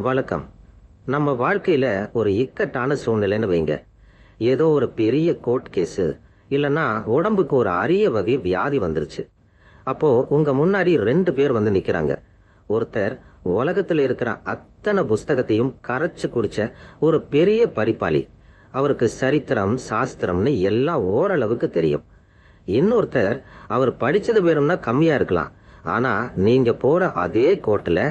வணக்கம். நம்ம வாழ்க்கையில ஒரு இக்கட்டான சூழ்நிலைன்னு வைங்க. ஏதோ ஒரு பெரிய கோர்ட் கேஸு, இல்லைன்னா உடம்புக்கு ஒரு அரிய வகை வியாதி வந்துருச்சு. அப்போ உங்க முன்னாடி 2 பேர் வந்து நிக்கிறாங்க. ஒருத்தர் உலகத்துல இருக்கிற அத்தனை புஸ்தகத்தையும் கரைச்சு குடிச்ச ஒரு பெரிய படிப்பாளி. அவருக்கு சரித்திரம், சாஸ்திரம்னு எல்லாம் ஓரளவுக்கு தெரியும். இன்னொருத்தர் அவர் படிச்சது வேணும்னா கம்மியா இருக்கலாம். ஆனா நீங்க போற அதே கோர்ட்ல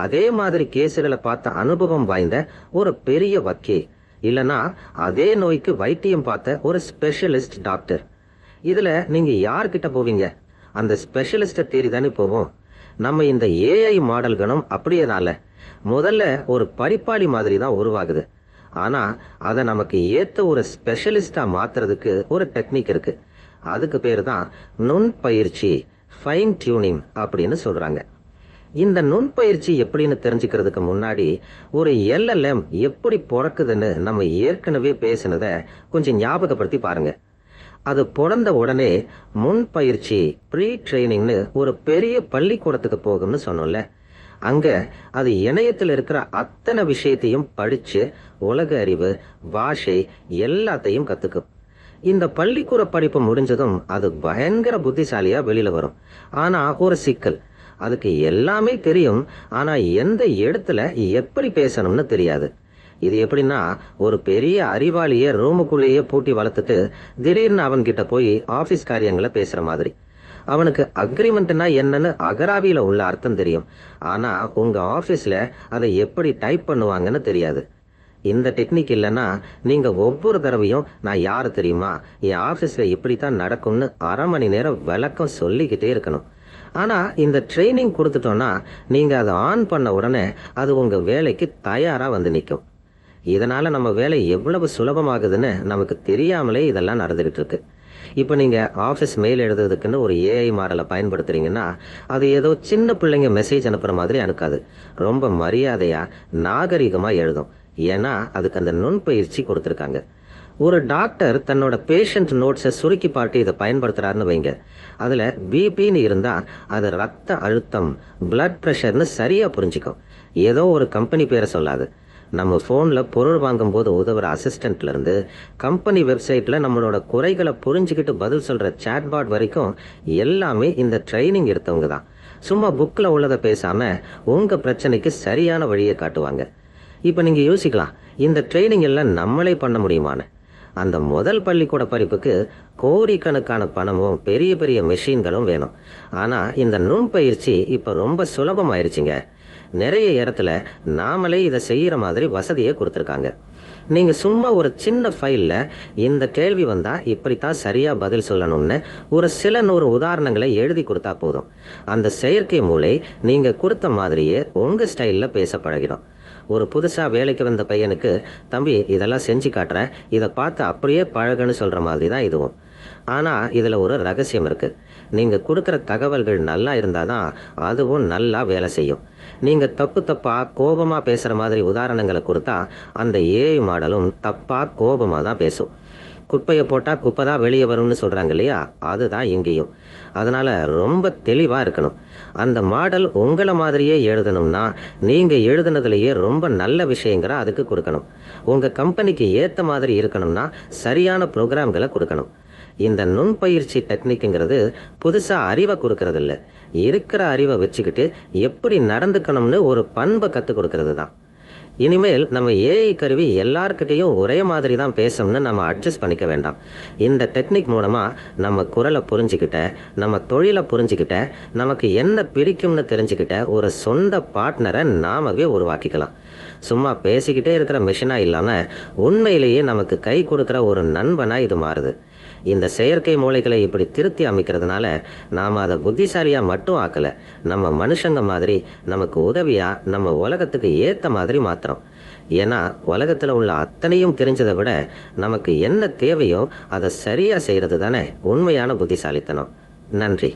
அதே மாதிரி கேஸுகளை பார்த்த அனுபவம் வாய்ந்த ஒரு பெரிய வக்கீல், இல்லனா அதே நோய்க்கு வைத்தியம் பார்த்த ஒரு ஸ்பெஷலிஸ்ட் டாக்டர். இதுல நீங்க யார்கிட்ட போவீங்க? அந்த ஸ்பெஷலிஸ்ட தேடி தானே போவோம். நம்ம இந்த ஏஐ மாடல்களும் அப்படியேனால முதல்ல ஒரு படிப்பாளி மாதிரி தான் உருவாகுது. ஆனா அதை நமக்கு ஏத்த ஒரு ஸ்பெஷலிஸ்டா மாத்துறதுக்கு ஒரு டெக்னிக் இருக்கு. அதுக்கு பேரு தான் நுண்பயிற்சி, ஃபைன் டியூனிங் அப்படின்னு சொல்றாங்க. இந்த நுண்பயிற்சி எப்படின்னு தெரிஞ்சுக்கிறதுக்கு முன்னாடி ஒரு எல்எல்எம் எப்படி பிறக்குதுன்னு நம்ம ஏற்கனவே பேசினதை கொஞ்சம் ஞாபகப்படுத்தி பாருங்க. அது பிறந்த உடனே முன்பயிற்சி, ப்ரீ ட்ரைனிங்னு ஒரு பெரிய பள்ளிக்கூடத்துக்கு போகும்னு சொன்னோம்ல. அங்க அது இணையத்தில் இருக்கிற அத்தனை விஷயத்தையும் படிச்சு உலக அறிவு, பாஷை எல்லாத்தையும் கத்துக்கும். இந்த பள்ளிக்கூட படிப்பு முடிஞ்சதும் அது பயங்கர புத்திசாலியா வெளியில வரும். ஆனா ஒரு சிக்கல், அதுக்கு எல்லாமே தெரியும். ஆனா எந்த இடத்துல எப்படி பேசணும்னு தெரியாது. இது எப்படின்னா, ஒரு பெரிய அறிவாளிய ரூமுக்குள்ளேயே பூட்டி வளர்த்துட்டு திடீர்னு அவன் கிட்ட போய் ஆபீஸ் காரியங்களை பேசுற மாதிரி. அவனுக்கு அக்ரிமெண்ட்னா என்னன்னு அகராவியில உள்ள அர்த்தம் தெரியும். ஆனா உங்க ஆபீஸ்ல அதை எப்படி டைப் பண்ணுவாங்கன்னு தெரியாது. இந்த டெக்னிக் இல்லைன்னா நீங்க ஒவ்வொரு தடவையும் நான் யாரு தெரியுமா, என் ஆபீஸ்ல இப்படித்தான் நடக்கும்னு அரை மணி நேரம் விளக்கம் சொல்லிக்கிட்டே இருக்கணும். ஆனா இந்த ட்ரைனிங் கொடுத்துட்டோம்னா நீங்க அதை ஆன் பண்ண உடனே அது உங்க வேலைக்கு தயாரா வந்து நிற்கும். இதனால நம்ம வேலை எவ்வளவு சுலபமாகுதுன்னு நமக்கு தெரியாமலே இதெல்லாம் நடந்துகிட்டு இருக்கு. இப்போ நீங்க ஆஃபீஸ் மெயில் எழுதுறதுக்குன்னு ஒரு ஏஐ மாடலை பயன்படுத்துறீங்கன்னா அது ஏதோ சின்ன பிள்ளைங்க மெசேஜ் அனுப்புற மாதிரி அனுக்காது. ரொம்ப மரியாதையா, நாகரிகமா எழுதும். ஏன்னா அதுக்கு அந்த நுண்பயிற்சி கொடுத்துருக்காங்க. ஒரு டாக்டர் தன்னோட பேஷண்ட் நோட்ஸை சுருக்கி பாட்டு இதை பயன்படுத்துறாருன்னு வைங்க. அதுல பிபின்னு இருந்தா அது ரத்த அழுத்தம், பிளட் ப்ரெஷர்னு சரியா புரிஞ்சுக்கும். ஏதோ ஒரு கம்பெனி பேரை சொல்லாது. நம்ம போன்ல பொருள் வாங்கும் போது உதவுற அசிஸ்டன்ட்ல இருந்து கம்பெனி வெப்சைட்ல நம்மளோட குறைகளை புரிஞ்சுக்கிட்டு பதில் சொல்ற சாட்பாட் வரைக்கும் எல்லாமே இந்த ட்ரைனிங் எடுத்தவங்க தான். சும்மா புக்ல உள்ளதை பேசாம உங்க பிரச்சனைக்கு சரியான வழியை காட்டுவாங்க. இப்ப நீங்க யோசிக்கலாம், இந்த ட்ரைனிங் எல்லாம் நம்மளே பண்ண முடியுமான்னு. அந்த முதல் பள்ளிக்கூட படிப்புக்கு கோடிக்கணக்கான பணமும் பெரிய பெரிய மெஷின்களும் வேணும். ஆனா இந்த நுண்பயிற்சி இப்ப ரொம்ப சுலபமாயிருச்சுங்க. நிறைய இடத்துல நாமளே இதை செய்யற மாதிரி வசதியை கொடுத்துருக்காங்க. நீங்க சும்மா ஒரு சின்ன ஃபைல்ல இந்த கேள்வி வந்தா இப்படித்தான் சரியா பதில் சொல்லணும்னு ஒரு சில 100 உதாரணங்களை எழுதி கொடுத்தா போதும். அந்த செயற்கை மூளை நீங்க கொடுத்த மாதிரியே உங்க ஸ்டைல்ல பேச பழகிடும். ஒரு புதுசா வேலைக்கு வந்த பையனுக்கு, தம்பி இதெல்லாம் செஞ்சு காட்டுறேன், இதை பார்த்து அப்படியே பழகுன்னு சொல்ற மாதிரி தான் இதுவும். ஆனா இதுல ஒரு ரகசியம் இருக்கு. நீங்க கொடுக்கிற தகவல்கள் நல்லா இருந்தாதான் அதுவும் நல்லா வேலை செய்யும். நீங்க தப்பு தப்பா கோபமா பேசுற மாதிரி உதாரணங்களை கொடுத்தா அந்த ஏஐ மாடலும் தப்பா கோபமா தான் பேசும். குப்பையை போட்டா குப்பை தான் வெளியே வரும்னு சொல்றாங்க இல்லையா, அதுதான் இங்கேயும். அதனால ரொம்ப தெளிவா இருக்கணும். அந்த மாடல் உங்களை மாதிரியே எழுதணும்னா நீங்க எழுதுனதுலயே ரொம்ப நல்ல விஷயங்களை அதுக்கு கொடுக்கணும். உங்க கம்பெனிக்கு ஏத்த மாதிரி இருக்கணும்னா சரியான ப்ரோக்ராம்களை கொடுக்கணும். இந்த நுண்பயிற்சி டெக்னிக்ங்கிறது புதுசா அறிவை கொடுக்கறது இல்ல, இருக்கிற அறிவை வச்சுக்கிட்டு எப்படி நடந்துக்கணும்னு ஒரு பண்பை கற்றுக் கொடுக்கறது தான். இனிமேல் நம்ம ஏஐ கருவி எல்லார்கிட்டையும் ஒரே மாதிரி தான் பேசணும்னு நம்ம அட்ஜஸ்ட் பண்ணிக்க வேண்டாம். இந்த டெக்னிக் மூலமா நம்ம குரலை புரிஞ்சுக்கிட்ட, நம்ம தொழிலை புரிஞ்சுக்கிட்ட, நமக்கு என்ன பிடிக்கும்னு தெரிஞ்சுக்கிட்ட ஒரு சொந்த பார்ட்னரை நாமவே உருவாக்கிக்கலாம். சும்மா பேசிக்கிட்டே இருக்கிற மிஷினா இல்லாம உண்மையிலேயே நமக்கு கை கொடுக்கிற ஒரு நண்பனா இது மாறுது. இந்த செயற்கை மூளைகளை இப்படி திருத்தி அமைக்கிறதுனால நாம அதை புத்திசாலியா மட்டும் ஆக்கல, நம்ம மனுஷங்க மாதிரி நமக்கு உதவியா நம்ம உலகத்துக்கு ஏத்த மாதிரி மாத்திரம். ஏன்னா உலகத்துல உள்ள அத்தனையும் தெரிஞ்சதை விட நமக்கு என்ன தேவையோ அதை சரியா செய்யறது தானே உண்மையான புத்திசாலித்தனம். நன்றி.